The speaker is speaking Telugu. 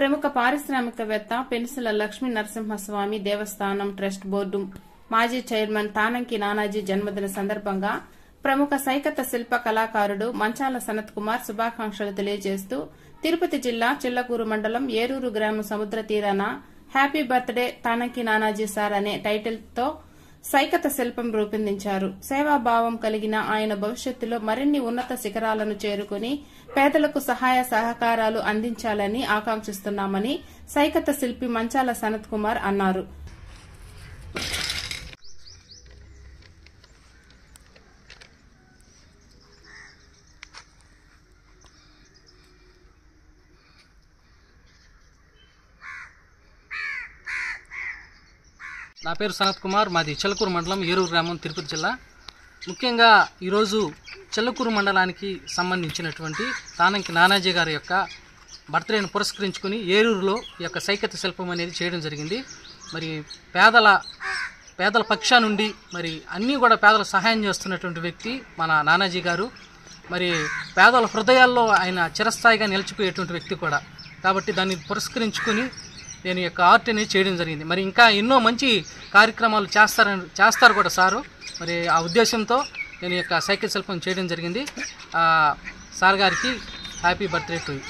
ప్రముఖ పారిశ్రామికవేత్త పెన్సిల లక్ష్మీ నరసింహస్వామి దేవస్థానం ట్రస్ట్ బోర్డు మాజీ చైర్మన్ తానంకి నానాజీ జన్మదిన సందర్భంగా ప్రముఖ సైకత శిల్ప కళాకారుడు మంచాల సనత్ కుమార్ శుభాకాంక్షలు తెలియజేస్తూ తిరుపతి జిల్లా చిల్లకూరు మండలం ఏరూరు గ్రామం సముద్ర తీరాన హ్యాపీ బర్త్డే తానంకి నానాజీ సార్ అనే టైటిల్తో సైకత శిల్పం రూపొందించారు. సేవాభావం కలిగిన ఆయన భవిష్యత్తులో మరిన్ని ఉన్నత శిఖరాలను చేరుకుని పేదలకు సహాయ సహకారాలు అందించాలని ఆకాంక్షిస్తున్నామని సైకత శిల్పి మంచాల సనత్ కుమార్ అన్నారు. నా పేరు సనత్ కుమార్, మాది చిల్లకూరు మండలం ఏరూరు గ్రామం తిరుపతి జిల్లా. ముఖ్యంగా ఈరోజు చిల్లకూరు మండలానికి సంబంధించినటువంటి తానంకి నానాజీ గారి యొక్క బర్త్డేను పురస్కరించుకుని ఏరూరులో ఈ యొక్క సైకత శిల్పం అనేది చేయడం జరిగింది. మరి పేదల పక్షా నుండి మరి అన్నీ కూడా పేదలకు సహాయం చేస్తున్నటువంటి వ్యక్తి మన నానాజీ గారు. మరి పేదల హృదయాల్లో ఆయన చిరస్థాయిగా నిలిచిపోయేటువంటి వ్యక్తి కూడా. కాబట్టి దాన్ని పురస్కరించుకుని నేను ఈ యొక్క ఆర్ట్ అనేది చేయడం జరిగింది. మరి ఇంకా ఎన్నో మంచి కార్యక్రమాలు చేస్తారు కూడా సారు. మరి ఆ ఉద్దేశంతో నేను ఈ యొక్క సైకిల్ శిల్పం చేయడం జరిగింది. సార్ గారికి హ్యాపీ బర్త్డే టు యూ.